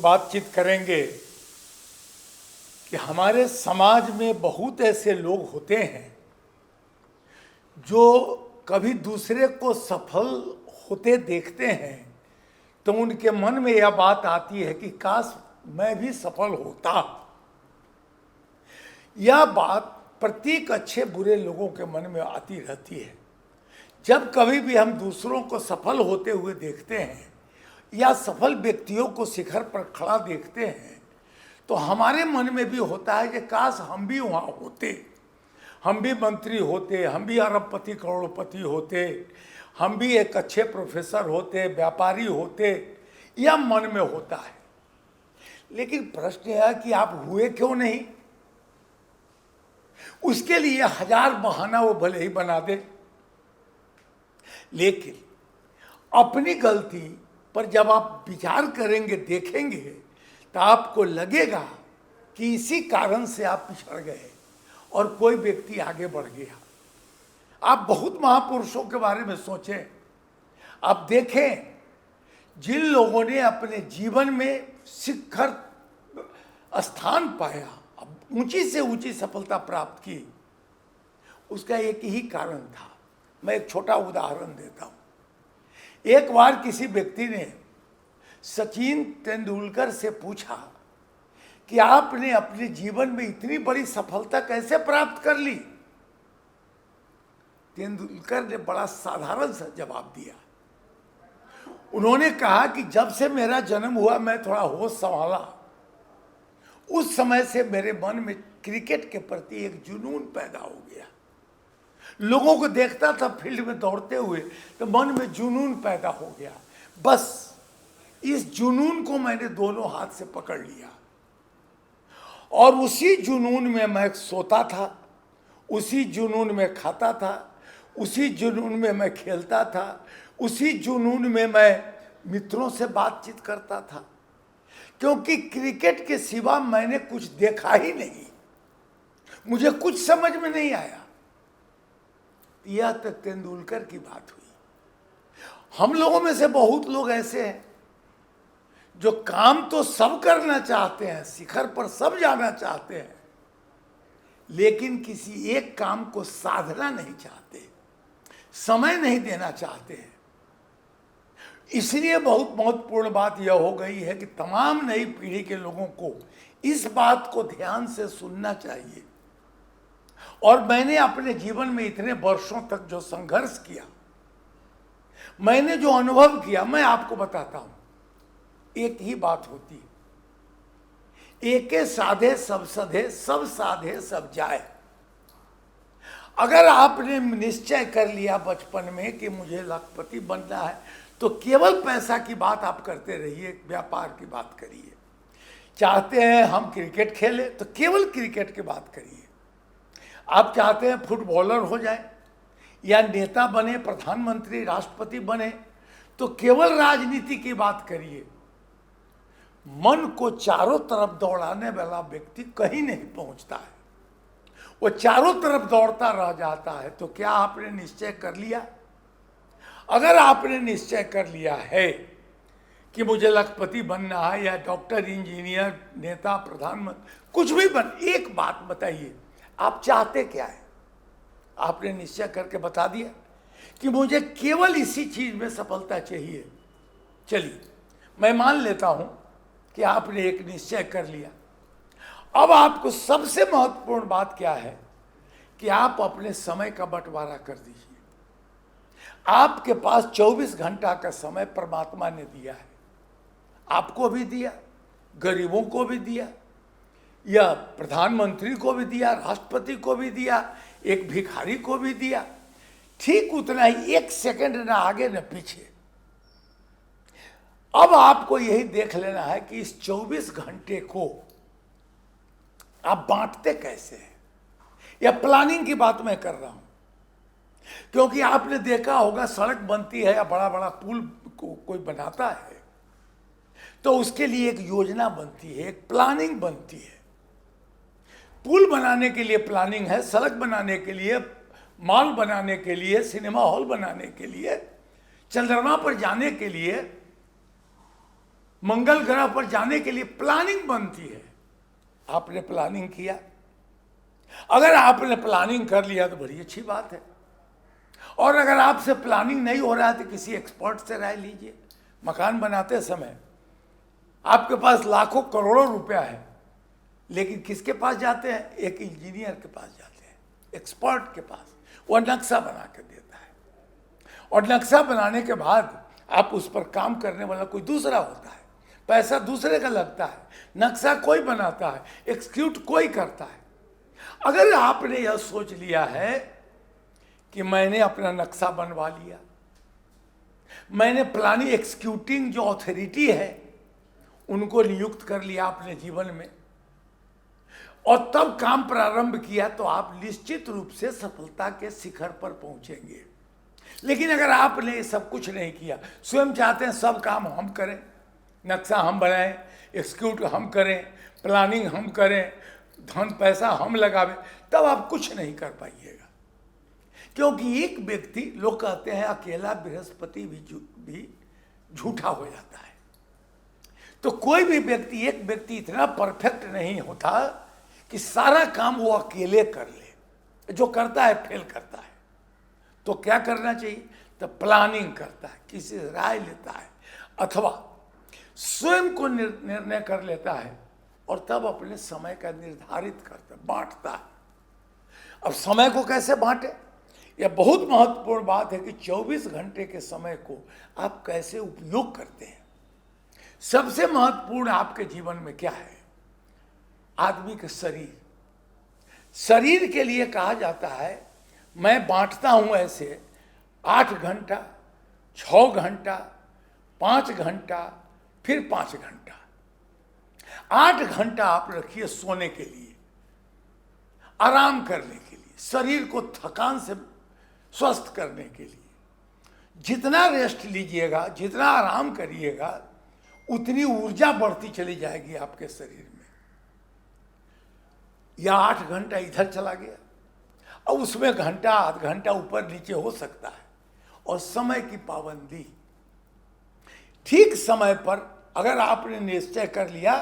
बातचीत करेंगे कि हमारे समाज में बहुत ऐसे लोग होते हैं जो कभी दूसरे को सफल होते देखते हैं तो उनके मन में यह बात आती है कि काश मैं भी सफल होता। यह बात प्रत्येक अच्छे बुरे लोगों के मन में आती रहती है। जब कभी भी हम दूसरों को सफल होते हुए देखते हैं या सफल व्यक्तियों को शिखर पर खड़ा देखते हैं तो हमारे मन में भी होता है कि काश हम भी वहाँ होते, हम भी मंत्री होते, हम भी अरबपति करोड़पति होते, हम भी एक अच्छे प्रोफेसर होते, व्यापारी होते। यह मन में होता है। लेकिन प्रश्न यह है कि आप हुए क्यों नहीं? उसके लिए हजार बहाना वो भले ही बना दे, लेकिन अपनी गलती पर जब आप विचार करेंगे, देखेंगे, तो आपको लगेगा कि इसी कारण से आप पिछड़ गए और कोई व्यक्ति आगे बढ़ गया। आप बहुत महापुरुषों के बारे में सोचें, आप देखें जिन लोगों ने अपने जीवन में शिखर स्थान पाया, ऊंची से ऊंची सफलता प्राप्त की, उसका एक ही कारण था। मैं एक छोटा उदाहरण देता हूं। एक बार किसी व्यक्ति ने सचिन तेंदुलकर से पूछा कि आपने अपने जीवन में इतनी बड़ी सफलता कैसे प्राप्त कर ली? तेंदुलकर ने बड़ा साधारण सा जवाब दिया। उन्होंने कहा कि जब से मेरा जन्म हुआ मैं थोड़ा होश संभाला, उस समय से मेरे मन में क्रिकेट के प्रति एक जुनून पैदा हो गया। लोगों को देखता था फील्ड में दौड़ते हुए तो मन में जुनून पैदा हो गया। बस इस जुनून को मैंने दोनों हाथ से पकड़ लिया और उसी जुनून में मैं सोता था, उसी जुनून में खाता था, उसी जुनून में मैं खेलता था, उसी जुनून में मैं मित्रों से बातचीत करता था, क्योंकि क्रिकेट के सिवा मैंने कुछ देखा ही नहीं, मुझे कुछ समझ में नहीं आया। यह तक तेंदुलकर की बात हुई। हम लोगों में से बहुत लोग ऐसे हैं जो काम तो सब करना चाहते हैं, शिखर पर सब जाना चाहते हैं, लेकिन किसी एक काम को साधना नहीं चाहते, समय नहीं देना चाहते हैं। इसलिए बहुत महत्वपूर्ण बात यह हो गई है कि तमाम नई पीढ़ी के लोगों को इस बात को ध्यान से सुनना चाहिए। और मैंने अपने जीवन में इतने वर्षों तक जो संघर्ष किया, मैंने जो अनुभव किया, मैं आपको बताता हूं। एक ही बात होती है, एके साधे सब सधे, सब साधे सब जाए। अगर आपने निश्चय कर लिया बचपन में कि मुझे लखपति बनना है, तो केवल पैसा की बात आप करते रहिए, व्यापार की बात करिए। चाहते हैं हम क्रिकेट खेलें तो केवल क्रिकेट की बात करिए। आप चाहते हैं फुटबॉलर हो जाए या नेता बने, प्रधानमंत्री, राष्ट्रपति बने, तो केवल राजनीति की बात करिए। मन को चारों तरफ दौड़ाने वाला व्यक्ति कहीं नहीं पहुंचता है, वो चारों तरफ दौड़ता रह जाता है। तो क्या आपने निश्चय कर लिया? अगर आपने निश्चय कर लिया है कि मुझे लखपति बनना है या डॉक्टर, इंजीनियर, नेता, प्रधानमंत्री, कुछ भी बन, एक बात बताइए, आप चाहते क्या है? आपने निश्चय करके बता दिया कि मुझे केवल इसी चीज में सफलता चाहिए। चलिए, मैं मान लेता हूं कि आपने एक निश्चय कर लिया। अब आपको सबसे महत्वपूर्ण बात क्या है कि आप अपने समय का बंटवारा कर दीजिए। आपके पास 24 घंटा का समय परमात्मा ने दिया है, आपको भी दिया, गरीबों को भी दिया, या प्रधानमंत्री को भी दिया, राष्ट्रपति को भी दिया, एक भिखारी को भी दिया। ठीक उतना ही, एक सेकंड ना आगे ना पीछे। अब आपको यही देख लेना है कि इस 24 घंटे को आप बांटते कैसे हैं। या प्लानिंग की बात मैं कर रहा हूं, क्योंकि आपने देखा होगा सड़क बनती है या बड़ा बड़ा पुल को कोई बनाता है तो उसके लिए एक योजना बनती है, एक प्लानिंग बनती है। पुल बनाने के लिए प्लानिंग है, सड़क बनाने के लिए, मॉल बनाने के लिए, सिनेमा हॉल बनाने के लिए, चंद्रमा पर जाने के लिए मंगल ग्रह पर जाने के लिए प्लानिंग बनती है। आपने प्लानिंग किया, अगर आपने प्लानिंग कर लिया तो बड़ी अच्छी बात है। और अगर आपसे प्लानिंग नहीं हो रहा है तो किसी एक्सपर्ट से राय लीजिए। मकान बनाते समय आपके पास लाखों करोड़ों रुपया है, लेकिन किसके पास जाते हैं? एक इंजीनियर के पास जाते हैं, एक्सपर्ट के पास। वह नक्शा बना के देता है, और नक्शा बनाने के बाद आप उस पर काम करने वाला कोई दूसरा होता है, पैसा दूसरे का लगता है, नक्शा कोई बनाता है, एक्सिक्यूट कोई करता है। अगर आपने यह सोच लिया है कि मैंने अपना नक्शा बनवा लिया, मैंने प्लानिंग एक्सिक्यूटिंग जो अथॉरिटी है उनको नियुक्त कर लिया अपने जीवन में, और तब काम प्रारंभ किया, तो आप निश्चित रूप से सफलता के शिखर पर पहुंचेंगे। लेकिन अगर आपने सब कुछ नहीं किया, स्वयं चाहते हैं सब काम हम करें, नक्शा हम बनाएं, एक्सिक्यूट हम करें, प्लानिंग हम करें, धन पैसा हम लगावें, तब आप कुछ नहीं कर पाइएगा। क्योंकि एक व्यक्ति, लोग कहते हैं अकेला बृहस्पति भी झूठा हो जाता है। तो कोई भी व्यक्ति, एक व्यक्ति इतना परफेक्ट नहीं होता कि सारा काम वो अकेले कर ले। जो करता है फेल करता है। तो क्या करना चाहिए? तो प्लानिंग करता है, किसी से राय लेता है, अथवा स्वयं को निर्णय कर लेता है, और तब अपने समय का निर्धारित करता, बांटता है। अब समय को कैसे बांटे? यह बहुत महत्वपूर्ण बात है कि 24 घंटे के समय को आप कैसे उपयोग करते हैं। सबसे महत्वपूर्ण आपके जीवन में क्या है? आदमी का शरीर। शरीर के लिए कहा जाता है, मैं बांटता हूं ऐसे 8 घंटा, 6 घंटा, 5 घंटा, फिर 5 घंटा। 8 घंटा आप रखिए सोने के लिए, आराम करने के लिए, शरीर को थकान से स्वस्थ करने के लिए। जितना रेस्ट लीजिएगा, जितना आराम करिएगा, उतनी ऊर्जा बढ़ती चली जाएगी आपके शरीर में। या 8 घंटा इधर चला गया, और उसमें घंटा आध घंटा ऊपर नीचे हो सकता है। और समय की पाबंदी, ठीक समय पर अगर आपने निश्चय कर लिया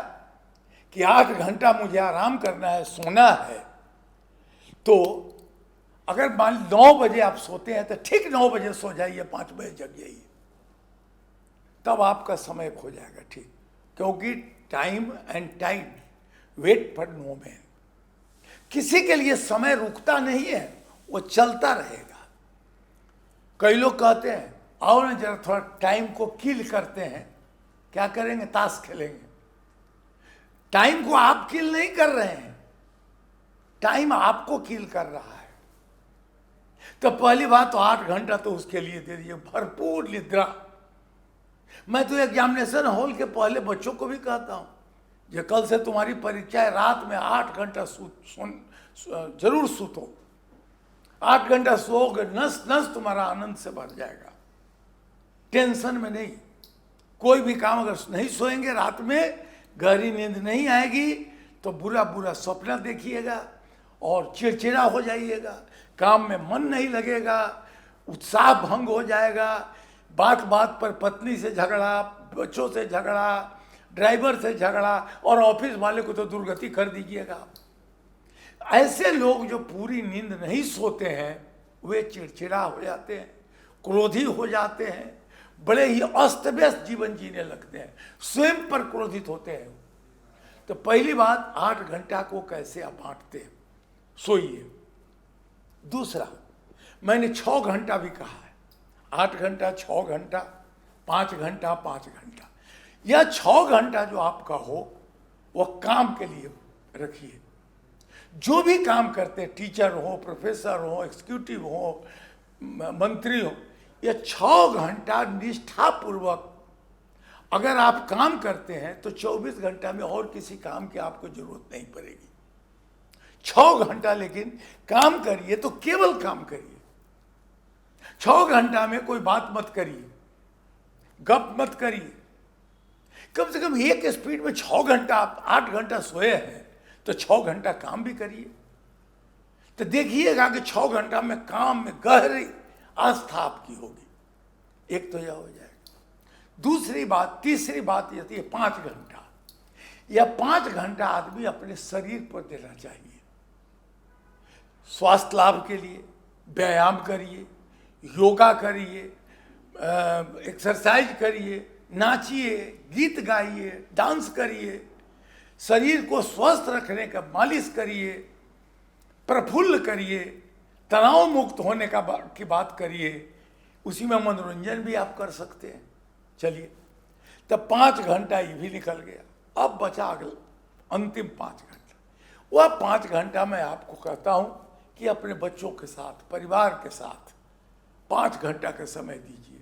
कि 8 घंटा मुझे आराम करना है, सोना है, तो अगर मान 9 बजे आप सोते हैं तो ठीक 9 बजे सो जाइए, 5 बजे जग जाइए, तब आपका समय हो जाएगा ठीक। क्योंकि time and time wait for no man. किसी के लिए समय रुकता नहीं है, वो चलता रहेगा। कई लोग कहते हैं आओ ना जरा थोड़ा टाइम को किल करते हैं। क्या करेंगे? ताश खेलेंगे। टाइम को आप किल नहीं कर रहे हैं, टाइम आपको किल कर रहा है। तो पहली बात तो 8 घंटा तो उसके लिए दे दीजिए, भरपूर निद्रा। मैं तो एग्जामिनेशन हॉल के पहले बच्चों को भी कहता हूं, जो कल से तुम्हारी परीक्षा है, रात में 8 घंटा जरूर सूतो। 8 घंटा सोओगे, नस नस तुम्हारा आनंद से भर जाएगा, टेंशन में नहीं। कोई भी काम अगर नहीं सोएंगे रात में, गहरी नींद नहीं आएगी, तो बुरा बुरा सपना देखिएगा और चिड़चिड़ा हो जाइएगा, काम में मन नहीं लगेगा, उत्साह भंग हो जाएगा, बात बात पर पत्नी से झगड़ा, बच्चों से झगड़ा, ड्राइवर से झगड़ा, और ऑफिस वाले को तो दुर्गति कर दीजिएगा। ऐसे लोग जो पूरी नींद नहीं सोते हैं, वे चिड़चिड़ा हो जाते हैं, क्रोधी हो जाते हैं, बड़े ही अस्त व्यस्त जीवन जीने लगते हैं, स्वयं पर क्रोधित होते हैं। तो पहली बात, 8 घंटा को कैसे आप बांटते हैं? सोइए। दूसरा, मैंने 6 घंटा भी कहा है, 8 घंटा, 6 घंटा, 5 घंटा, 5 घंटा। यह 6 घंटा जो आपका हो, वह काम के लिए रखिए। जो भी काम करते हैं, टीचर हो, प्रोफेसर हो, एग्जीक्यूटिव हो, मंत्री हो, यह 6 घंटा निष्ठापूर्वक अगर आप काम करते हैं तो 24 घंटा में और किसी काम की आपको जरूरत नहीं पड़ेगी। 6 घंटा लेकिन काम करिए तो केवल काम करिए। 6 घंटा में कोई बात मत करिए, गप मत करिए। कम से कम एक स्पीड में 6 घंटा, आप 8 घंटा सोए हैं तो 6 घंटा काम भी करिए। तो देखिएगा कि 6 घंटा में काम में गहरी आस्था आपकी होगी। एक तो यह हो जाएगा। दूसरी बात, तीसरी बात ये थी 5 घंटा, या 5 घंटा आदमी अपने शरीर पर देना चाहिए। स्वास्थ्य लाभ के लिए व्यायाम करिए, योगा करिए, एक्सरसाइज करिए, नाचिए, गीत गाइए, डांस करिए, शरीर को स्वस्थ रखने का मालिश करिए, प्रफुल्ल करिए, तनाव मुक्त होने की बात करिए, उसी में मनोरंजन भी आप कर सकते हैं। चलिए, तब 5 घंटा ये भी निकल गया। अब बचा अगला अंतिम 5 घंटा। वह 5 घंटा मैं आपको कहता हूँ कि अपने बच्चों के साथ, परिवार के साथ 5 घंटा का समय दीजिए,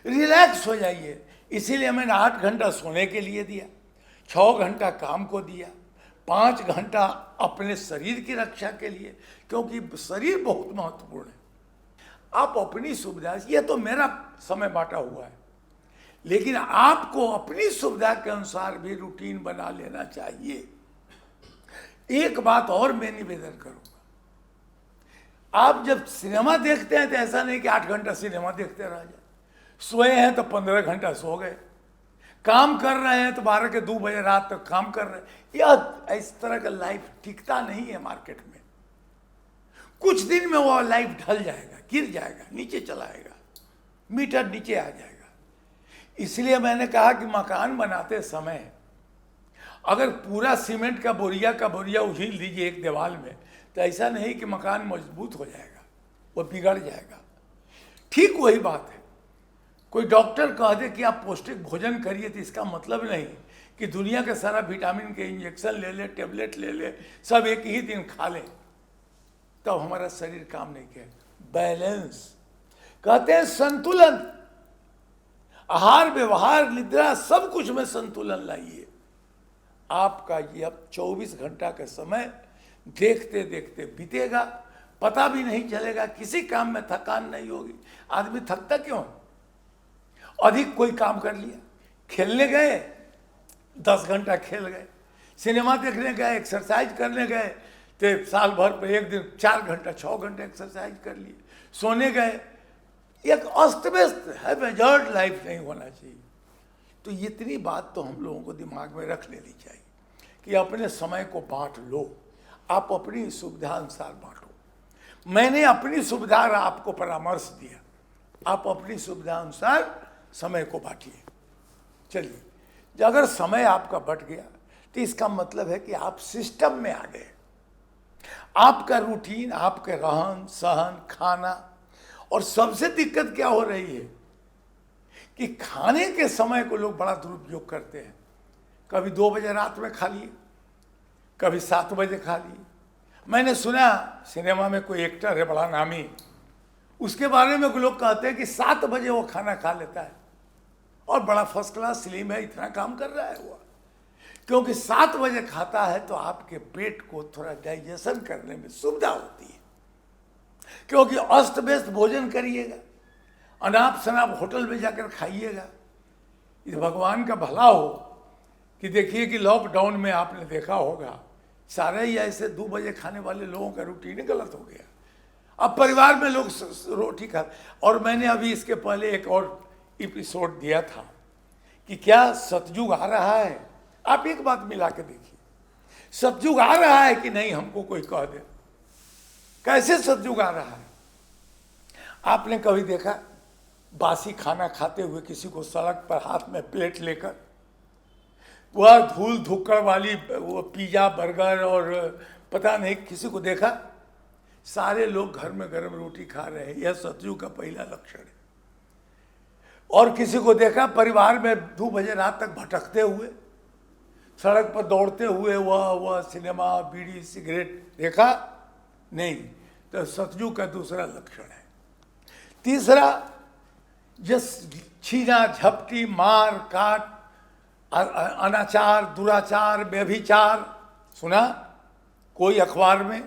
रिलैक्स हो जाइए। इसीलिए मैंने 8 घंटा सोने के लिए दिया, 6 घंटा काम को दिया, 5 घंटा अपने शरीर की रक्षा के लिए, क्योंकि शरीर बहुत महत्वपूर्ण है। आप अपनी सुविधा, ये तो मेरा समय बांटा हुआ है, लेकिन आपको अपनी सुविधा के अनुसार भी रूटीन बना लेना चाहिए। एक बात और मैं निवेदन करूंगा, आप जब सिनेमा देखते हैं तो ऐसा नहीं कि 8 घंटा सिनेमा देखते रह जाए। सोए हैं तो 15 घंटा सो गए, काम कर रहे हैं तो 12 के 2 बजे रात तक काम कर रहे हैं। यह इस तरह का लाइफ टिकता नहीं है मार्केट में। कुछ दिन में वो लाइफ ढल जाएगा, गिर जाएगा, नीचे चला आएगा, मीटर नीचे आ जाएगा। इसलिए मैंने कहा कि मकान बनाते समय अगर पूरा सीमेंट का बोरिया उझील दीजिए एक दीवार में, तो ऐसा नहीं कि मकान मजबूत हो जाएगा, वो बिगड़ जाएगा। ठीक वही बात है, कोई डॉक्टर कह दे कि आप पौष्टिक भोजन करिए, तो इसका मतलब नहीं कि दुनिया के सारा विटामिन के इंजेक्शन ले ले, टेबलेट ले ले, सब एक ही दिन खा ले, तब हमारा शरीर काम नहीं किया। बैलेंस कहते हैं, संतुलन, आहार व्यवहार निद्रा सब कुछ में संतुलन लाइए। आपका ये अब 24 घंटा का समय देखते देखते बीतेगा, पता भी नहीं चलेगा, किसी काम में थकान नहीं होगी। आदमी थकता क्यों? अधिक कोई काम कर लिया, खेलने गए 10 घंटा खेल गए, सिनेमा देखने गए, एक्सरसाइज करने गए तो साल भर पर एक दिन 4 घंटा 6 घंटे एक्सरसाइज कर लिए, सोने गए। एक अस्त व्यस्त है, मेजर्ड लाइफ नहीं होना चाहिए। तो इतनी बात तो हम लोगों को दिमाग में रख लेनी चाहिए कि अपने समय को बांट लो, आप अपनी सुविधा अनुसार बांटो। मैंने अपनी सुविधा आपको परामर्श दिया, आप अपनी सुविधा अनुसार समय को बांटिए। चलिए, अगर समय आपका बट गया तो इसका मतलब है कि आप सिस्टम में आ गए। आपका रूटीन, आपके रहन सहन, खाना, और सबसे दिक्कत क्या हो रही है कि खाने के समय को लोग बड़ा दुरुपयोग करते हैं। कभी 2 बजे रात में खा लिए, कभी 7 बजे खा लिए। मैंने सुना सिनेमा में कोई एक्टर है बड़ा नामी, उसके बारे में लोग कहते हैं कि 7 बजे वो खाना खा लेता है और बड़ा फर्स्ट क्लास स्लिम है, इतना काम कर रहा है वो। क्योंकि 7 बजे खाता है तो आपके पेट को थोड़ा डाइजेशन करने में सुविधा होती है। क्योंकि अस्त व्यस्त भोजन करिएगा, अनाप शनाप होटल में जाकर खाइएगा, ये भगवान का भला हो। कि देखिए कि लॉकडाउन में आपने देखा होगा सारे ही ऐसे 2 बजे खाने वाले लोगों का रूटीन गलत हो गया। अब परिवार में लोग रोटी खा, और मैंने अभी इसके पहले एक और एपिसोड दिया था कि क्या सतयुग आ रहा है। आप एक बात मिला के देखिए, सतयुग आ रहा है कि नहीं, हमको कोई कह दे कैसे सतयुग आ रहा है। आपने कभी देखा बासी खाना खाते हुए किसी को सड़क पर हाथ में प्लेट लेकर, वह धूल धुक्कड़ वाली वो पिज़्ज़ा बर्गर और पता नहीं किसी को देखा? सारे लोग घर में गर्म रोटी खा रहे हैं, यह सतयुग का पहला लक्षण है। और किसी को देखा परिवार में 2 बजे रात तक भटकते हुए, सड़क पर दौड़ते हुए, वह सिनेमा, बीड़ी, सिगरेट देखा? नहीं। तो सतयुग का दूसरा लक्षण है। तीसरा, जस छीना झपटी, मार काट, अनाचार, दुराचार, व्यभिचार, सुना कोई अखबार में?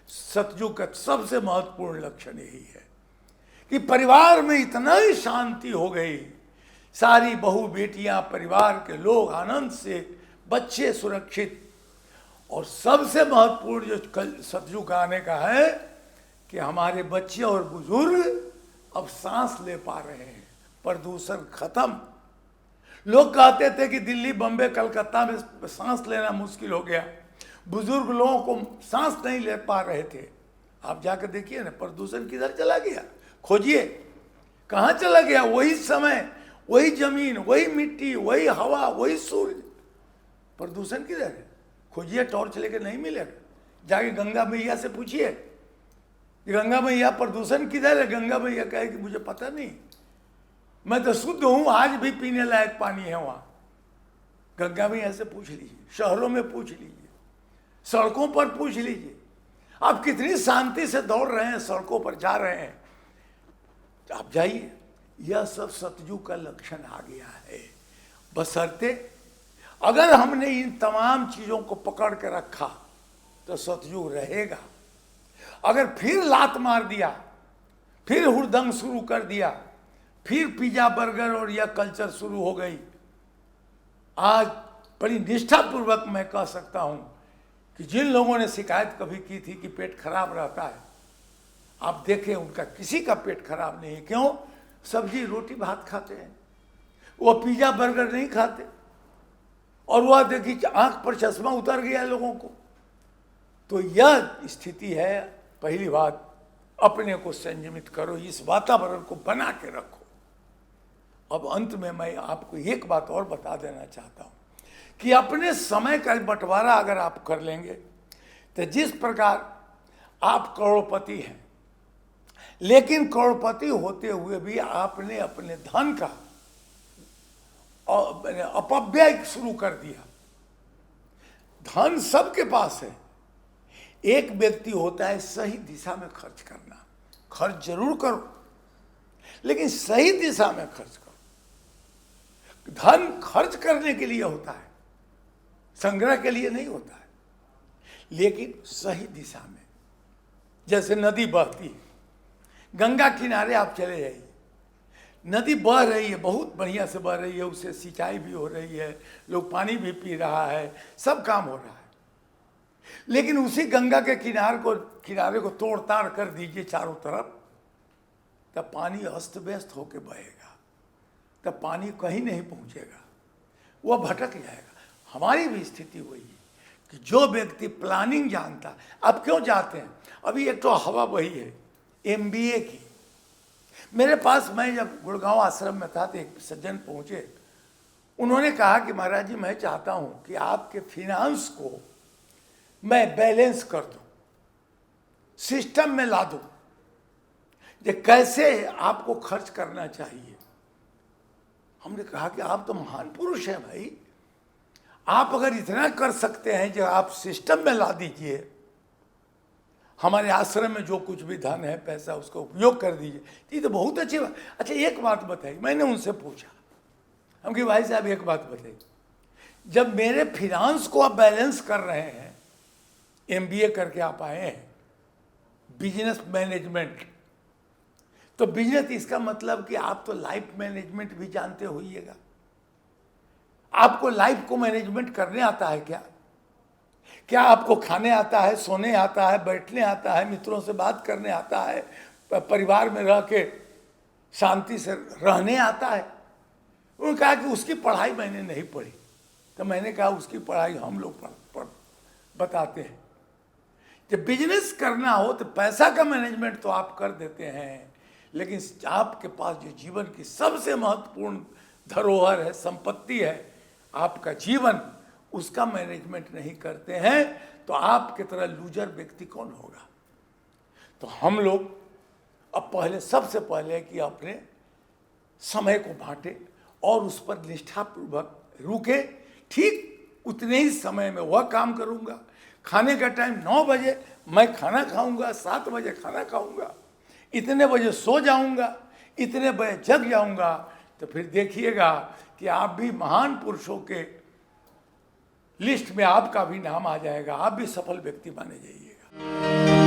सतयुग का सबसे महत्वपूर्ण लक्षण यही है कि परिवार में इतना ही शांति हो गई, सारी बहू बेटियां, परिवार के लोग आनंद से, बच्चे सुरक्षित। और सबसे महत्वपूर्ण जो कल सतयुग आने का है कि हमारे बच्चे और बुजुर्ग अब सांस ले पा रहे हैं, प्रदूषण खत्म। लोग कहते थे कि दिल्ली, बम्बे, कलकत्ता में सांस लेना मुश्किल हो गया, बुजुर्ग लोगों को सांस नहीं ले पा रहे थे। आप जाकर देखिए ना, प्रदूषण किधर चला गया, खोजिए कहाँ चला गया। वही समय, वही जमीन, वही मिट्टी, वही हवा, वही सूर्य, प्रदूषण किधर है? खोजिए, टॉर्च लेके नहीं मिलेगा। जाके गंगा मैया से पूछिए, गंगा मैया प्रदूषण किधर है? गंगा मैया कहे कि मुझे पता नहीं, मैं तो शुद्ध हूं, आज भी पीने लायक पानी है वहां। गंगा मैया से पूछ लीजिए, शहरों में पूछ लीजिए, सड़कों पर पूछ लीजिए। आप कितनी शांति से दौड़ रहे हैं, सड़कों पर जा रहे हैं, आप जाइए। यह सब सतयुग का लक्षण आ गया है। बशर्ते अगर हमने इन तमाम चीजों को पकड़ के रखा तो सतयुग रहेगा। अगर फिर लात मार दिया, फिर हुड़दंग शुरू कर दिया, फिर पिज्जा, बर्गर और यह कल्चर शुरू हो गई, आज बड़ी निष्ठापूर्वक मैं कह सकता हूं कि जिन लोगों ने शिकायत कभी की थी कि पेट खराब रहता है, आप देखें उनका किसी का पेट खराब नहीं है। क्यों? सब्जी रोटी भात खाते हैं, वो पिज्जा बर्गर नहीं खाते। और वह देखिए आंख पर चश्मा उतर गया लोगों को। तो यह स्थिति है। पहली बात, अपने को संयमित करो, इस वातावरण को बना के रखो। अब अंत में मैं आपको एक बात और बता देना चाहता हूं कि अपने समय का बंटवारा अगर आप कर लेंगे तो जिस प्रकार आप करोड़पति हैं, लेकिन करोड़पति होते हुए भी आपने अपने धन का अपव्यय शुरू कर दिया। धन सबके पास है, एक व्यक्ति होता है सही दिशा में खर्च करना। खर्च जरूर करो, लेकिन सही दिशा में खर्च करो। धन खर्च करने के लिए होता है, संग्रह के लिए नहीं होता है, लेकिन सही दिशा में। जैसे नदी बहती है, गंगा किनारे आप चले जाइए, नदी बह रही है, बहुत बढ़िया से बह रही है, उससे सिंचाई भी हो रही है, लोग पानी भी पी रहा है, सब काम हो रहा है। लेकिन उसी गंगा के किनारे को तोड़ ताड़ कर दीजिए चारों तरफ, तब पानी अस्त व्यस्त होकर बहेगा, तब पानी कहीं नहीं पहुंचेगा, वह भटक जाएगा। हमारी भी स्थिति वही है कि जो व्यक्ति प्लानिंग जानता है। अब क्यों जाते हैं? अभी एक तो हवा बही है MBA की। मेरे पास, मैं जब गुड़गांव आश्रम में था तो एक सज्जन पहुंचे, उन्होंने कहा कि महाराज जी, मैं चाहता हूं कि आपके फिनांस को मैं बैलेंस कर दूं, सिस्टम में ला दूं, ये कैसे आपको खर्च करना चाहिए। हमने कहा कि आप तो महान पुरुष हैं भाई, आप अगर इतना कर सकते हैं जो आप सिस्टम में ला दीजिए, हमारे आश्रम में जो कुछ भी धन है, पैसा, उसका उपयोग कर दीजिए, ये तो बहुत अच्छी बात। अच्छा एक बात बताइए, मैंने उनसे पूछा, हम कि भाई साहब एक बात बताइए, जब मेरे फिनांस को आप बैलेंस कर रहे हैं, MBA करके आप आए हैं बिजनेस मैनेजमेंट, तो बिजनेस, इसका मतलब कि आप तो लाइफ मैनेजमेंट भी जानते होइएगा। आपको लाइफ को मैनेजमेंट करने आता है क्या? क्या आपको खाने आता है, सोने आता है, बैठने आता है, मित्रों से बात करने आता है, परिवार में रह के शांति से रहने आता है? उन्होंने कहा कि उसकी पढ़ाई मैंने नहीं पढ़ी। तो मैंने कहा उसकी पढ़ाई हम लोग बताते हैं। जब बिजनेस करना हो तो पैसा का मैनेजमेंट तो आप कर देते हैं, लेकिन आपके पास जो जीवन की सबसे महत्वपूर्ण धरोहर है, संपत्ति है, आपका जीवन, उसका मैनेजमेंट नहीं करते हैं तो आपकी तरह लूजर व्यक्ति कौन होगा? तो हम लोग अब पहले, सबसे पहले कि अपने समय को बांटे और उस पर निष्ठापूर्वक रुके। ठीक उतने ही समय में वह काम करूंगा। खाने का टाइम 9 बजे मैं खाना खाऊंगा, 7 बजे खाना खाऊंगा, इतने बजे सो जाऊंगा, इतने बजे जग जाऊंगा, तो फिर देखिएगा कि आप भी महान पुरुषों के लिस्ट में आपका भी नाम आ जाएगा, आप भी सफल व्यक्ति माने जाइएगा।